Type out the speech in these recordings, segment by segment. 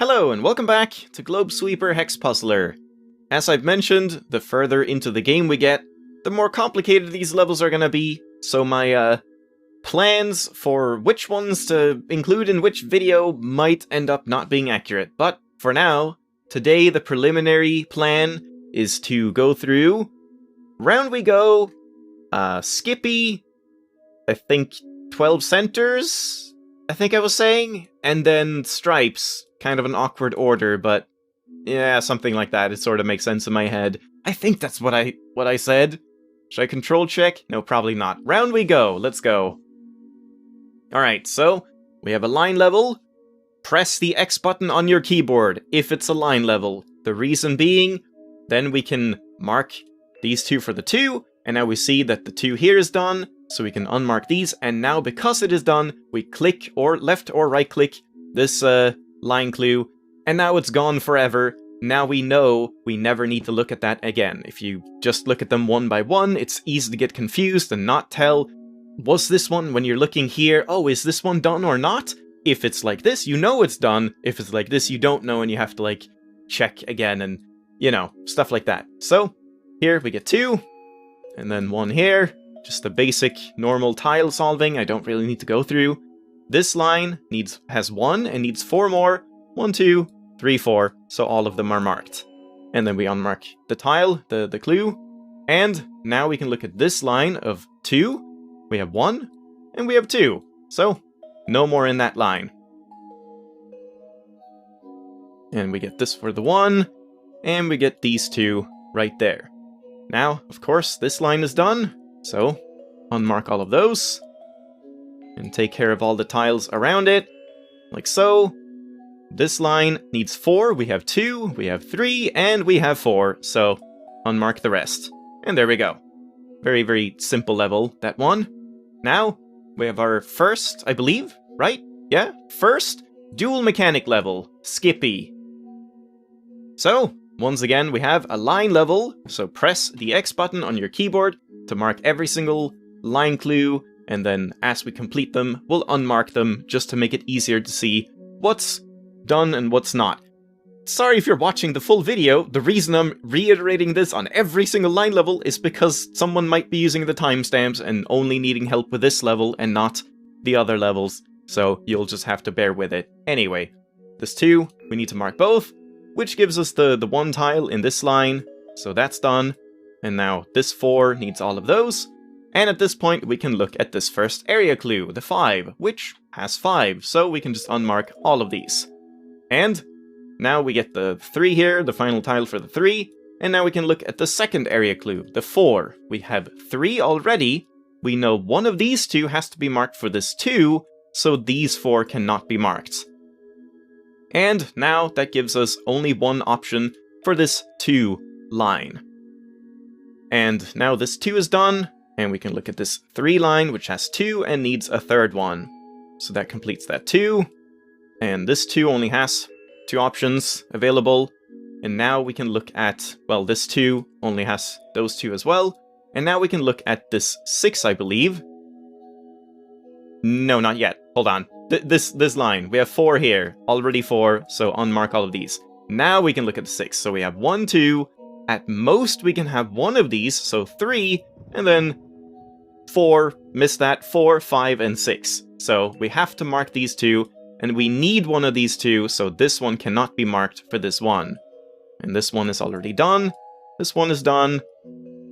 Hello and welcome back to Globesweeper Hex Puzzler. As I've mentioned, the further into the game we get, the more complicated these levels are gonna be, so my plans for which ones to include in which video might end up not being accurate. But for now, today the preliminary plan is to go through Round We Go, Skippy, I think 12 centers, I think I was saying, and then Stripes. Kind of an awkward order, but yeah, something like that. It sort of makes sense in my head. I think that's what I said. Should I control check? No, probably not. Round we go. Let's go. Alright, so we have a line level. Press the X button on your keyboard if it's a line level. The reason being, then we can mark these two for the 2, and now we see that the 2 here is done, so we can unmark these, and now because it is done, we click or left or right click this line clue, and now it's gone forever. Now we know we never need to look at that again. If you just look at them one by one, it's easy to get confused and not tell, was this one, when you're looking here, oh, is this one done or not? If it's like this, you know it's done. If it's like this, you don't know, and you have to, like, check again, and, you know, stuff like that. So, here we get 2, and then 1 here. Just the basic, normal tile solving I don't really need to go through. This line has 1 and needs 4 more. 1, 2, 3, 4. So all of them are marked. And then we unmark the tile, the clue. And now we can look at this line of 2. We have 1 and we have 2. So no more in that line. And we get this for the 1. And we get these 2 right there. Now, of course, this line is done. So unmark all of those. And take care of all the tiles around it, like so. This line needs 4, we have 2, we have 3, and we have 4, so unmark the rest. And there we go. Very, very simple level, that one. Now, we have our first, I believe, right? Yeah? First dual mechanic level, Skippy. So, once again, we have a line level, so press the X button on your keyboard to mark every single line clue, and then as we complete them, we'll unmark them just to make it easier to see what's done and what's not. Sorry if you're watching the full video, the reason I'm reiterating this on every single line level is because someone might be using the timestamps and only needing help with this level and not the other levels, so you'll just have to bear with it. Anyway, this 2, we need to mark both, which gives us the 1 tile in this line, so that's done. And now this 4 needs all of those. And at this point, we can look at this first area clue, the 5, which has 5, so we can just unmark all of these. And now we get the 3 here, the final tile for the 3, and now we can look at the second area clue, the 4. We have 3 already, we know one of these 2 has to be marked for this 2, so these 4 cannot be marked. And now that gives us only one option for this 2 line. And now this 2 is done. And we can look at this 3 line, which has 2 and needs a 3rd one. So that completes that 2. And this 2 only has 2 options available. And now we can look at, well, this 2 only has those 2 as well. And now we can look at this 6, I believe. No, not yet. Hold on. This line. We have 4 here. Already 4, so unmark all of these. Now we can look at the 6. So we have 1, 2. At most, we can have 1 of these, so 3. And then 4, missed that, 4, 5, and 6. So we have to mark these 2, and we need one of these 2, so this one cannot be marked for this one. And this one is already done, this one is done,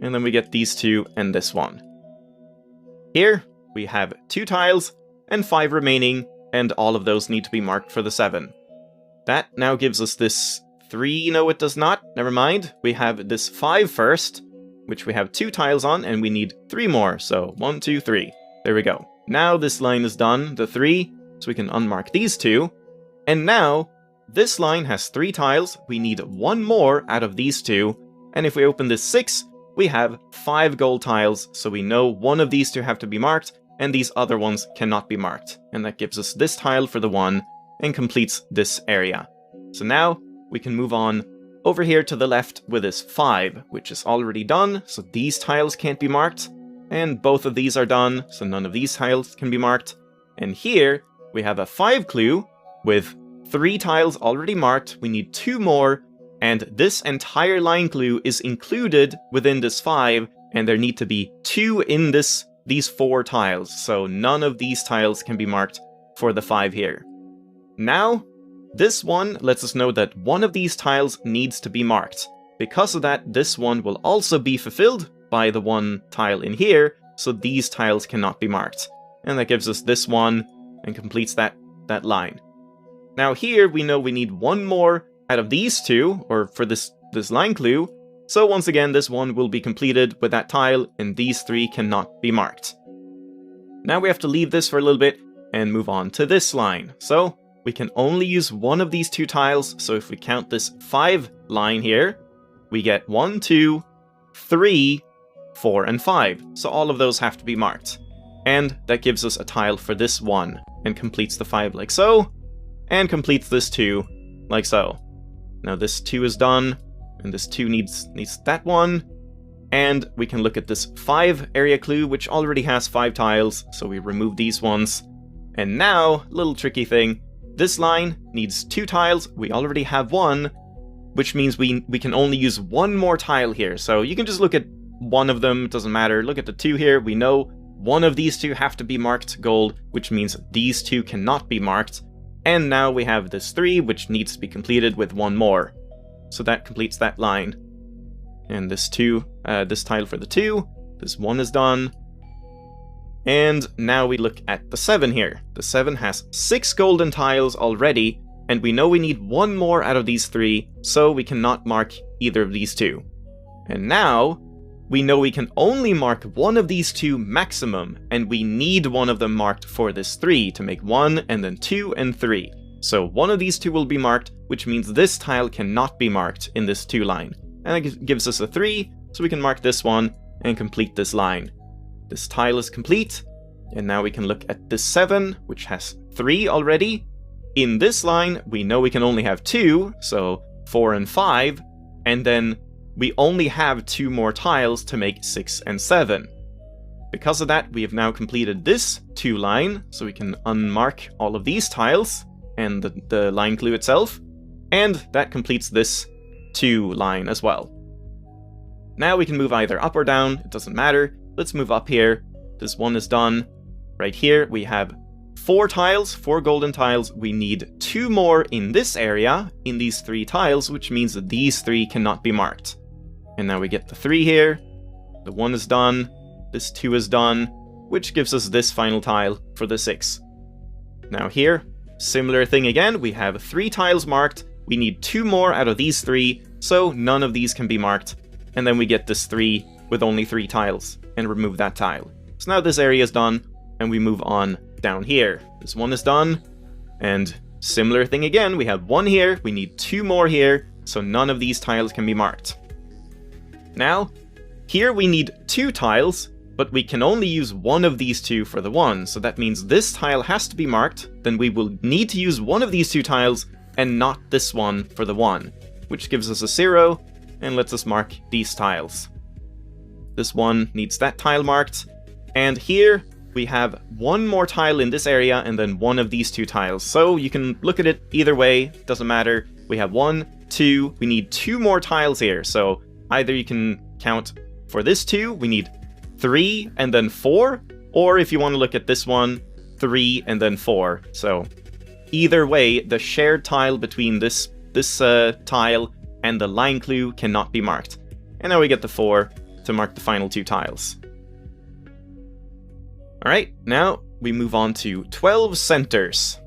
and then we get these 2 and this one. Here, we have 2 tiles, and 5 remaining, and all of those need to be marked for the 7. That now gives us this 3, no it does not, never mind. We have this 5 first, which we have 2 tiles on, and we need 3 more, so 1, 2, 3. There we go. Now this line is done, the 3, so we can unmark these 2. And now, this line has 3 tiles, we need 1 more out of these 2, and if we open this 6, we have 5 gold tiles, so we know one of these 2 have to be marked, and these other ones cannot be marked. And that gives us this tile for the 1, and completes this area. So now, we can move on over here to the left with this 5, which is already done, so these tiles can't be marked. And both of these are done, so none of these tiles can be marked. And here, we have a 5 clue with 3 tiles already marked, we need 2 more, and this entire line clue is included within this 5, and there need to be 2 in these 4 tiles, so none of these tiles can be marked for the 5 here. Now, this one lets us know that one of these tiles needs to be marked. Because of that, this one will also be fulfilled by the one tile in here, so these tiles cannot be marked. And that gives us this one, and completes that line. Now here, we know we need one more out of these 2, or for this line clue, so once again, this one will be completed with that tile, and these 3 cannot be marked. Now we have to leave this for a little bit, and move on to this line. So, we can only use one of these 2 tiles, so if we count this 5 line here, we get 1, 2, 3, 4, and 5. So all of those have to be marked. And that gives us a tile for this one, and completes the 5 like so, and completes this 2 like so. Now this 2 is done, and this 2 needs that one, and we can look at this 5 area clue, which already has 5 tiles, so we remove these ones. And now, little tricky thing, this line needs 2 tiles, we already have 1, which means we can only use 1 more tile here. So you can just look at one of them, it doesn't matter. Look at the 2 here, we know one of these 2 have to be marked gold, which means these 2 cannot be marked. And now we have this 3, which needs to be completed with 1 more. So that completes that line. And this tile for the 2, this 1 is done. And now we look at the 7 here. The 7 has 6 golden tiles already, and we know we need 1 more out of these 3, so we cannot mark either of these 2. And now, we know we can only mark one of these 2 maximum, and we need one of them marked for this 3 to make 1, and then 2, and 3. So one of these 2 will be marked, which means this tile cannot be marked in this 2 line. And that gives us a 3, so we can mark this one, and complete this line. This tile is complete, and now we can look at this 7, which has 3 already. In this line, we know we can only have 2, so 4 and 5, and then we only have 2 more tiles to make 6 and 7. Because of that, we have now completed this 2 line, so we can unmark all of these tiles, and the line clue itself, and that completes this 2 line as well. Now we can move either up or down, it doesn't matter. Let's move up here. This 1 is done. Right here, we have 4 tiles, 4 golden tiles. We need 2 more in this area, in these 3 tiles, which means that these 3 cannot be marked. And now we get the 3 here. The 1 is done. This 2 is done, which gives us this final tile for the 6. Now here, similar thing again. We have 3 tiles marked. We need 2 more out of these 3, so none of these can be marked. And then we get this 3 with only 3 tiles, and remove that tile. So now this area is done, and we move on down here. This 1 is done, and similar thing again, we have 1 here, we need 2 more here, so none of these tiles can be marked. Now, here we need 2 tiles, but we can only use one of these 2 for the 1, so that means this tile has to be marked, then we will need to use one of these 2 tiles, and not this one for the 1, which gives us a 0, and lets us mark these tiles. This 1 needs that tile marked, and here we have 1 more tile in this area and then 1 of these 2 tiles. So you can look at it either way, doesn't matter. We have 1, 2, we need 2 more tiles here. So either you can count for this 2, we need 3 and then 4, or if you want to look at this one, 3 and then 4. So either way, the shared tile between this tile and the line clue cannot be marked. And now we get the 4 to mark the final 2 tiles. Alright, now we move on to 12 centers.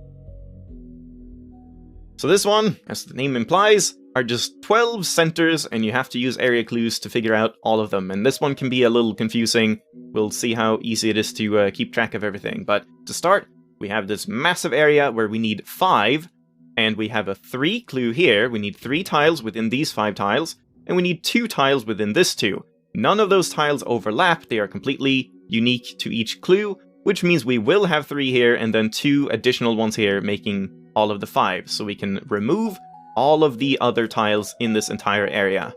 So this one, as the name implies, are just 12 centers, and you have to use area clues to figure out all of them. And this one can be a little confusing. We'll see how easy it is to keep track of everything. But to start, we have this massive area where we need 5, and we have a 3 clue here. We need 3 tiles within these 5 tiles, and we need 2 tiles within this 2. None of those tiles overlap, they are completely unique to each clue, which means we will have 3 here and then 2 additional ones here, making all of the 5. So we can remove all of the other tiles in this entire area.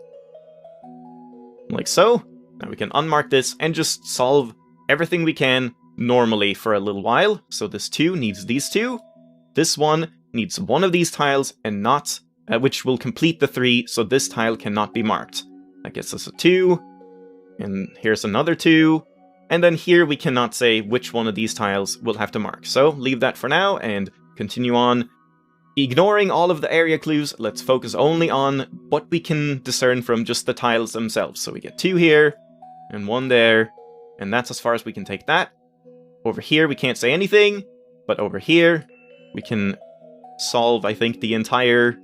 Like so. Now we can unmark this and just solve everything we can normally for a little while. So this 2 needs these 2. This one needs one of these tiles and not, which will complete the 3, so this tile cannot be marked. That gets us a 2, and here's another 2, and then here we cannot say which one of these tiles we'll have to mark. So leave that for now and continue on. Ignoring all of the area clues, let's focus only on what we can discern from just the tiles themselves. So we get 2 here, and 1 there, and that's as far as we can take that. Over here we can't say anything, but over here we can solve, I think, the entire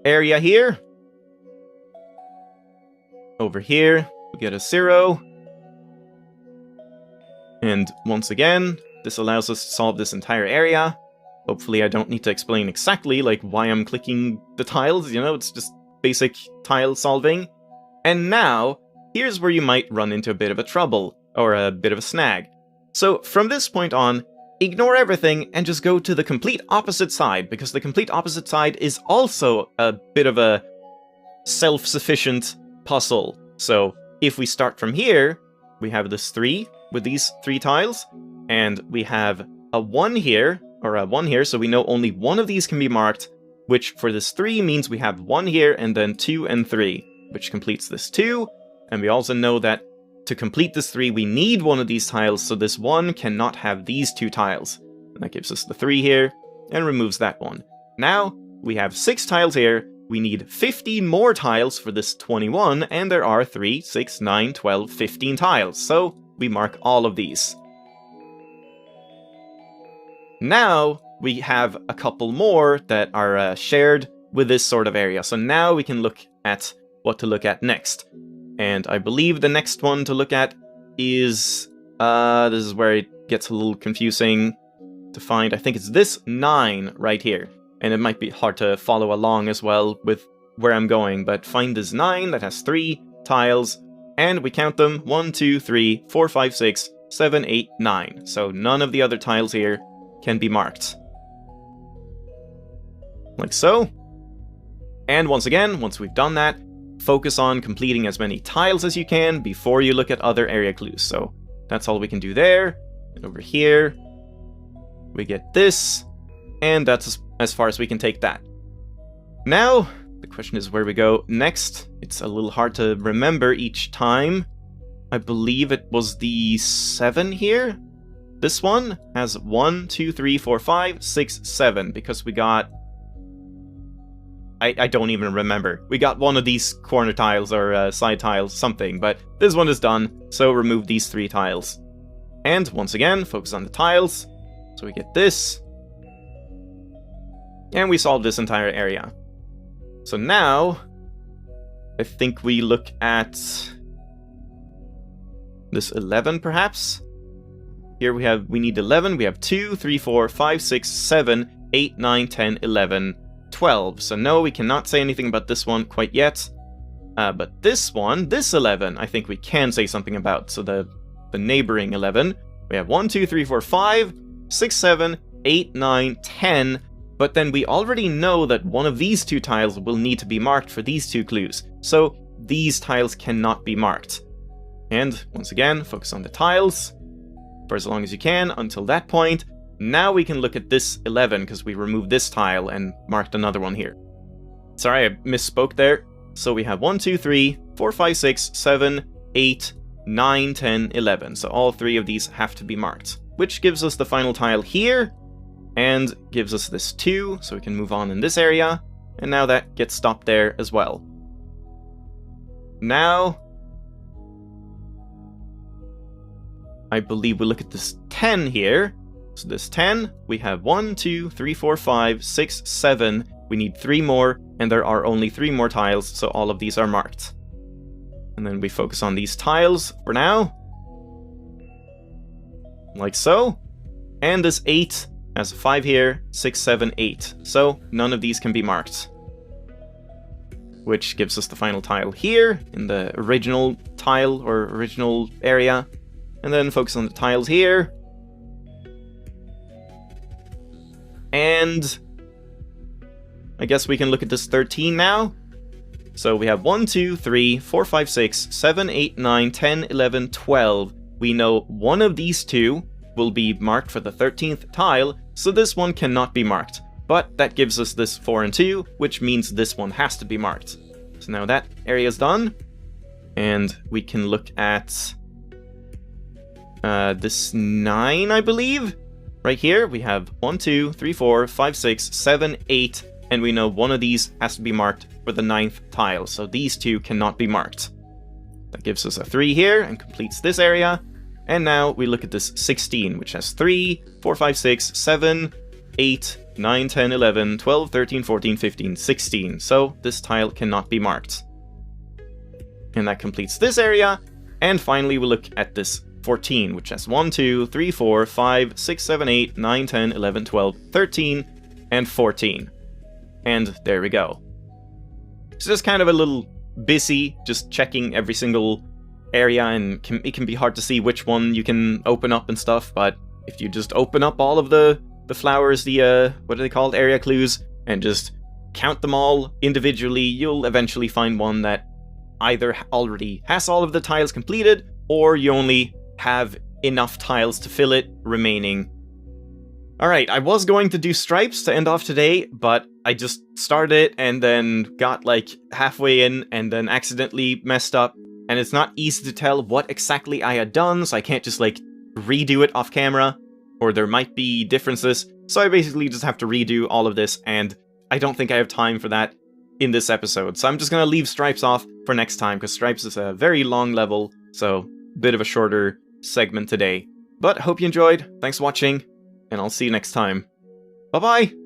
area here. Over here we get a 0. And once again, this allows us to solve this entire area. Hopefully I don't need to explain exactly like why I'm clicking the tiles, you know, it's just basic tile solving. And now, here's where you might run into a bit of a trouble, or a bit of a snag. So from this point on, ignore everything and just go to the complete opposite side, because the complete opposite side is also a bit of a self-sufficient puzzle. So if we start from here, we have this 3 with these 3 tiles, and we have a 1 here, or a 1 here, so we know only one of these can be marked, which for this 3 means we have 1 here, and then 2 and 3, which completes this 2, and we also know that to complete this 3 we need one of these tiles, so this 1 cannot have these 2 tiles. And that gives us the 3 here, and removes that one. Now, we have 6 tiles here, we need 15 more tiles for this 21, and there are 3, 6, 9, 12, 15 tiles, so we mark all of these. Now, we have a couple more that are shared with this sort of area. So now we can look at what to look at next. And I believe the next one to look at is... this is where it gets a little confusing to find. I think it's this 9 right here. And it might be hard to follow along as well with where I'm going. But find this 9 that has 3 tiles. And we count them. 1, 2, 3, 4, 5, 6, 7, 8, 9. So none of the other tiles here can be marked. Like so. And once again, once we've done that, focus on completing as many tiles as you can before you look at other area clues. So that's all we can do there. And over here, we get this, and that's as far as we can take that. Now, the question is where we go next. It's a little hard to remember each time. I believe it was the 7 here. This one has 1, 2, 3, 4, 5, 6, 7, because we got... I don't even remember. We got one of these corner tiles, or side tiles, something, but this one is done, so remove these 3 tiles. And, once again, focus on the tiles, so we get this. And we solve this entire area. So now, I think we look at... this 11, perhaps? Here we need 11, we have 2, 3, 4, 5, 6, 7, 8, 9, 10, 11, 12. So no, we cannot say anything about this one quite yet. But this one, this 11, I think we can say something about. So the neighboring 11, we have 1, 2, 3, 4, 5, 6, 7, 8, 9, 10. But then we already know that one of these 2 tiles will need to be marked for these 2 clues. So these tiles cannot be marked. And once again, focus on the tiles for as long as you can until that point. Now we can look at this 11 because we removed this tile and marked another one here. Sorry, I misspoke there. So we have 1, 2, 3, 4, 5, 6, 7, 8, 9, 10, 11. So all 3 of these have to be marked, which gives us the final tile here and gives us this 2, so we can move on in this area. And now that gets stopped there as well. Now, I believe we look at this 10 here. So this 10, we have 1, 2, 3, 4, 5, 6, 7. We need 3 more, and there are only 3 more tiles, so all of these are marked. And then we focus on these tiles for now. Like so. And this 8 has 5 here, 6, 7, 8. So none of these can be marked. Which gives us the final tile here, in the original tile, or original area. And then focus on the tiles here. And I guess we can look at this 13 now. So we have 1, 2, 3, 4, 5, 6, 7, 8, 9, 10, 11, 12. We know one of these 2 will be marked for the 13th tile, so this one cannot be marked. But that gives us this 4 and 2, which means this one has to be marked. So now that area is done, and we can look at this 9, I believe. Right here, we have 1, 2, 3, 4, 5, 6, 7, 8, and we know one of these has to be marked for the 9th tile, so these 2 cannot be marked. That gives us a 3 here and completes this area. And now we look at this 16, which has 3, 4, 5, 6, 7, 8, 9, 10, 11, 12, 13, 14, 15, 16. So this tile cannot be marked. And that completes this area. And finally we look at this 14, which has 1, 2, 3, 4, 5, 6, 7, 8, 9, 10, 11, 12, 13, and 14. And there we go. It's just kind of a little busy, just checking every single area, and it can be hard to see which one you can open up and stuff, but if you just open up all of the flowers, what are they called, area clues, and just count them all individually, you'll eventually find one that either already has all of the tiles completed, or you only have enough tiles to fill it remaining. Alright, I was going to do stripes to end off today, but I just started it and then got like halfway in and then accidentally messed up, and it's not easy to tell what exactly I had done, so I can't just like redo it off camera, or there might be differences, so I basically just have to redo all of this, and I don't think I have time for that in this episode, so I'm just gonna leave stripes off for next time, because stripes is a very long level, so a bit of a shorter segment today. But hope you enjoyed, thanks for watching, and I'll see you next time. Bye-bye!